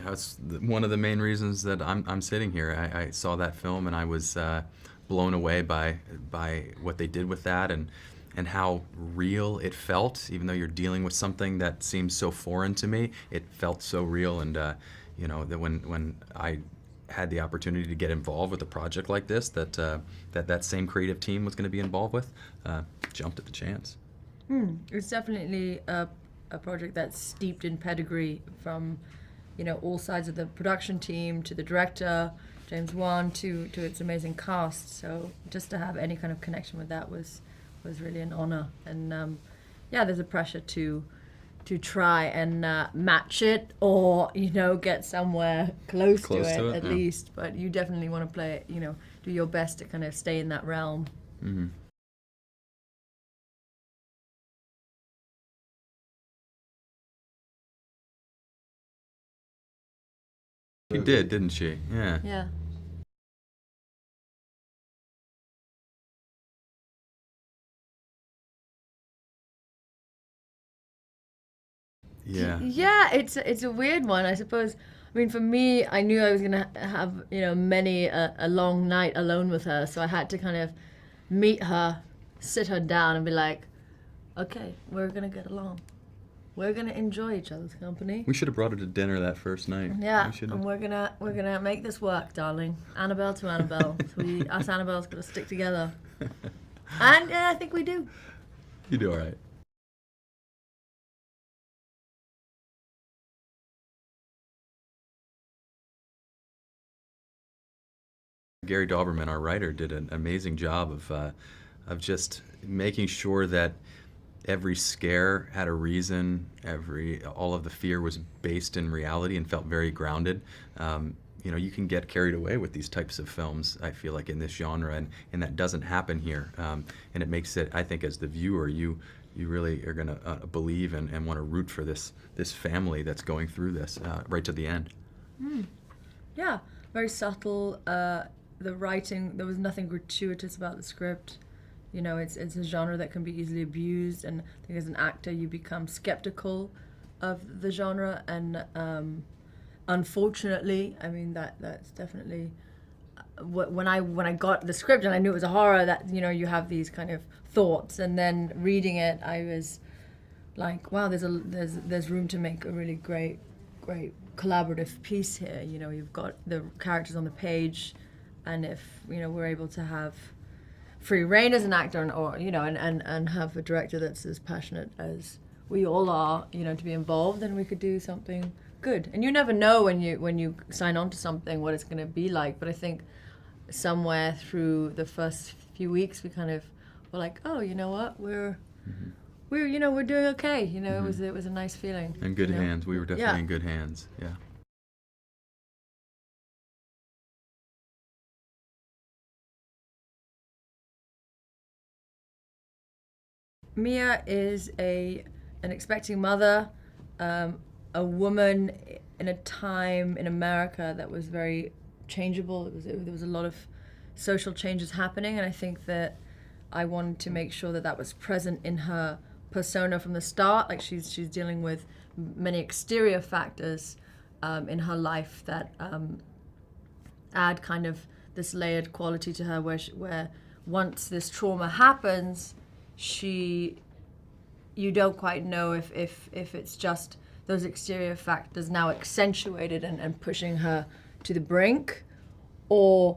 That's one of the main reasons that I'm sitting here. I saw that film and I was blown away by what they did with that and how real it felt. Even though you're dealing with something that seems so foreign to me, it felt so real. And you know, that when I had the opportunity to get involved with a project like this, that same creative team was going to be involved with, jumped at the chance. It's definitely a project that's steeped in pedigree from, you know, all sides of the production team to the director, James Wan, to its amazing cast. So just to have any kind of connection with that was really an honor. And yeah, there's a pressure to try and match it or, you know, get somewhere close to it at least. But you definitely want to play it, you know, do your best to kind of stay in that realm. Mm-hmm. She did, didn't she? Yeah. Yeah. Yeah. Yeah, it's a weird one, I suppose. I mean, for me, I knew I was gonna have, you know, many a long night alone with her, so I had to kind of meet her, sit her down, and be like, okay, we're gonna get along. We're gonna enjoy each other's company. We should have brought her to dinner that first night. Yeah, and we're gonna make this work, darling. Annabelle to Annabelle. So us Annabelle's gotta stick together. And I think we do. You do all right. Gary Dauberman, our writer, did an amazing job of just making sure that every scare had a reason. All of the fear was based in reality and felt very grounded. You know, you can get carried away with these types of films, I feel like, in this genre, and that doesn't happen here. And it makes it, I think, as the viewer, you really are going to believe and want to root for this family that's going through this right to the end. Yeah, very subtle. The writing, there was nothing gratuitous about the script. You know, it's a genre that can be easily abused, and I think as an actor you become skeptical of the genre, and unfortunately, I mean that's definitely when I got the script and I knew it was a horror, that, you know, you have these kind of thoughts, and then reading it I was like, wow, there's room to make a really great collaborative piece here. You know, you've got the characters on the page, and if, you know, we're able to have free reign as an actor, and have a director that's as passionate as we all are, you know, to be involved, then we could do something good. And you never know when you sign on to something what it's going to be like. But I think somewhere through the first few weeks we kind of were like, oh, you know what, we're doing okay. You know, it was a nice feeling. In good hands. We were definitely Yeah. in good hands. Yeah. Mia is an expecting mother, a woman in a time in America that was very changeable. There was a lot of social changes happening, and I think that I wanted to make sure that was present in her persona from the start. Like she's dealing with many exterior factors in her life that add kind of this layered quality to her, where once this trauma happens, you don't quite know if it's just those exterior factors now accentuated and pushing her to the brink, or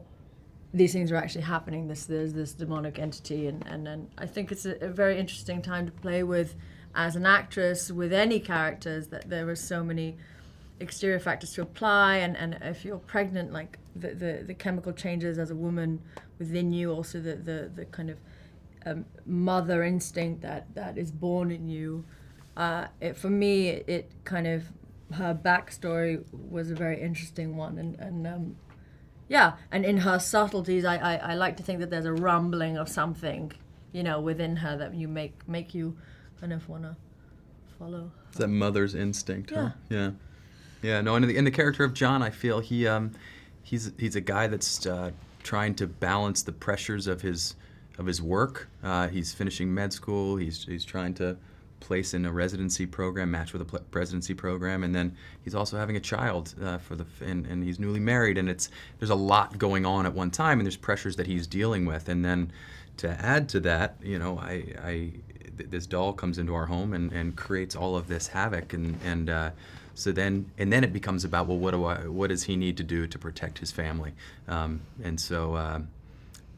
these things are actually happening. There's this demonic entity, and I think it's a very interesting time to play with as an actress with any characters, that there are so many exterior factors to apply, and if you're pregnant, like the chemical changes as a woman within you, also the kind of mother instinct that is born in you. For me, it kind of, her backstory was a very interesting one, and yeah, and in her subtleties, I like to think that there's a rumbling of something, you know, within her that you make you kind of want to follow. It's that mother's instinct. Yeah. Huh? Yeah. No, and in the character of John, I feel he's a guy that's trying to balance the pressures of his work. He's finishing med school. He's trying to place in a residency program, match with a residency program, and then he's also having a child and he's newly married, and there's a lot going on at one time, and there's pressures that he's dealing with, and then to add to that, this doll comes into our home and creates all of this havoc, and so then it becomes about, well, what does he need to do to protect his family, and so.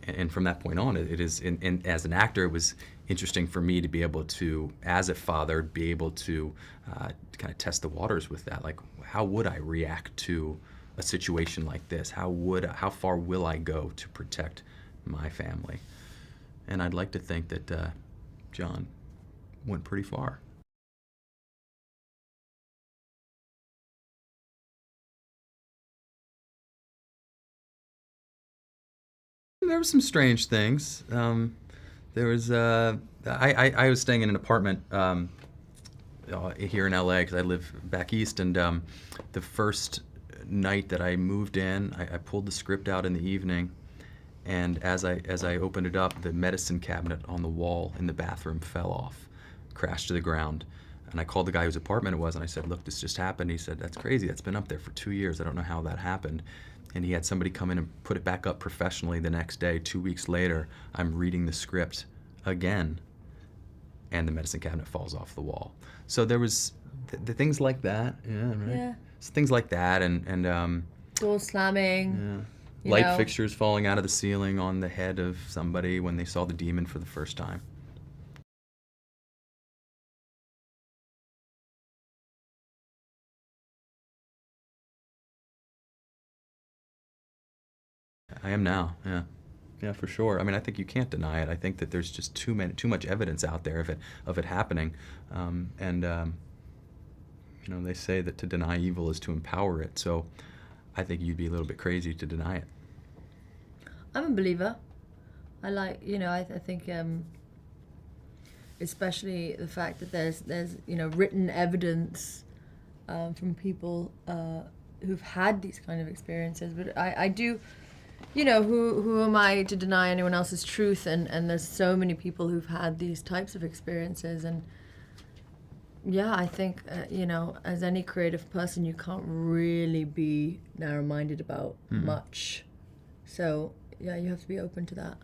And from that point on, it is, and as an actor, it was interesting for me to be able to, as a father, be able to kind of test the waters with that. Like, how would I react to a situation like this? How far will I go to protect my family? And I'd like to think that John went pretty far. There were some strange things. There was I was staying in an apartment here in LA because I live back east, and the first night that I moved in, I pulled the script out in the evening, and as I opened it up, the medicine cabinet on the wall in the bathroom fell off, crashed to the ground. And I called the guy whose apartment it was, and I said, "Look, this just happened." He said, "That's crazy. That's been up there for 2 years. I don't know how that happened." And he had somebody come in and put it back up professionally the next day. 2 weeks later, I'm reading the script again, and the medicine cabinet falls off the wall. So there was the things like that. Yeah, right. Yeah. So things like that, and Door slamming. yeah. Light fixtures falling out of the ceiling on the head of somebody when they saw the demon for the first time. I am now, yeah. Yeah, for sure. I mean, I think you can't deny it. I think that there's just too much evidence out there of it happening, they say that to deny evil is to empower it. So, I think you'd be a little bit crazy to deny it. I'm a believer. I like, I think especially the fact that there's written evidence from people who've had these kind of experiences. But I do, who am I to deny anyone else's truth? And there's so many people who've had these types of experiences. And yeah, I think, as any creative person, you can't really be narrow-minded about much. So yeah, you have to be open to that.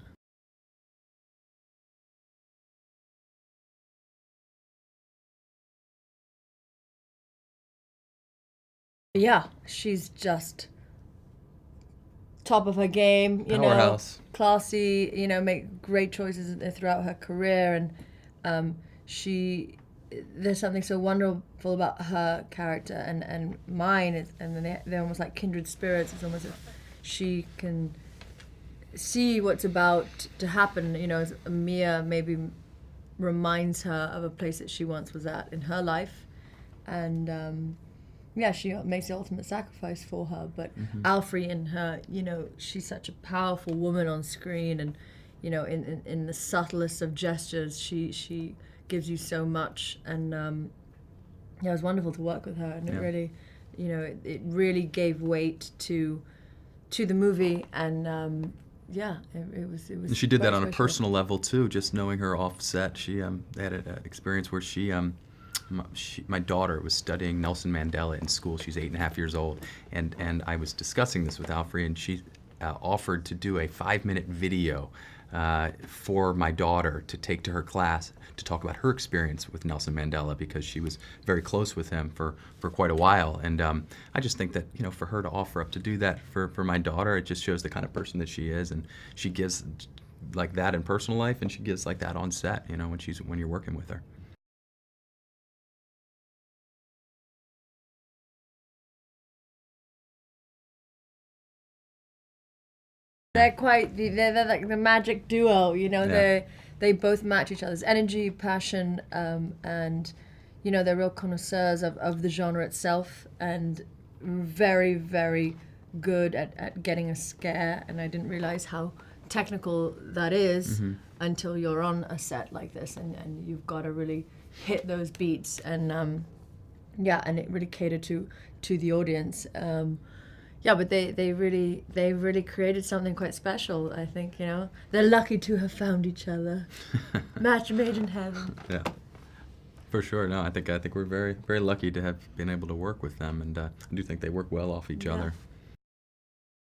Yeah, she's just top of her game, Powerhouse. classy, make great choices throughout her career, and there's something so wonderful about her character and mine, and they're almost like kindred spirits. It's almost as if she can see what's about to happen, as Mia maybe reminds her of a place that she once was at in her life, and she makes the ultimate sacrifice for her. But Alfre in her, she's such a powerful woman on screen, and in the subtlest of gestures, she gives you so much. And it was wonderful to work with her, and it really, it really gave weight to the movie, and it was. And she did that on a personal level too. Just knowing her off set, she had an experience where my daughter was studying Nelson Mandela in school. She's 8.5 years old, and I was discussing this with Alfre, and she offered to do a 5-minute video for my daughter to take to her class to talk about her experience with Nelson Mandela, because she was very close with him for quite a while. And I just think that, for her to offer up to do that for my daughter, it just shows the kind of person that she is, and she gives like that in personal life, and she gives like that on set, when you're working with her. They're they're like the magic duo, Yeah. They both match each other's energy, passion, and they're real connoisseurs of the genre itself, and very, very good at getting a scare. And I didn't realize how technical that is until you're on a set like this, and you've got to really hit those beats, and and it really catered to the audience. But they really created something quite special. I think, they're lucky to have found each other. Match made in heaven. Yeah. For sure. No, I think we're very very lucky to have been able to work with them, and I do think they work well off each Yeah. other.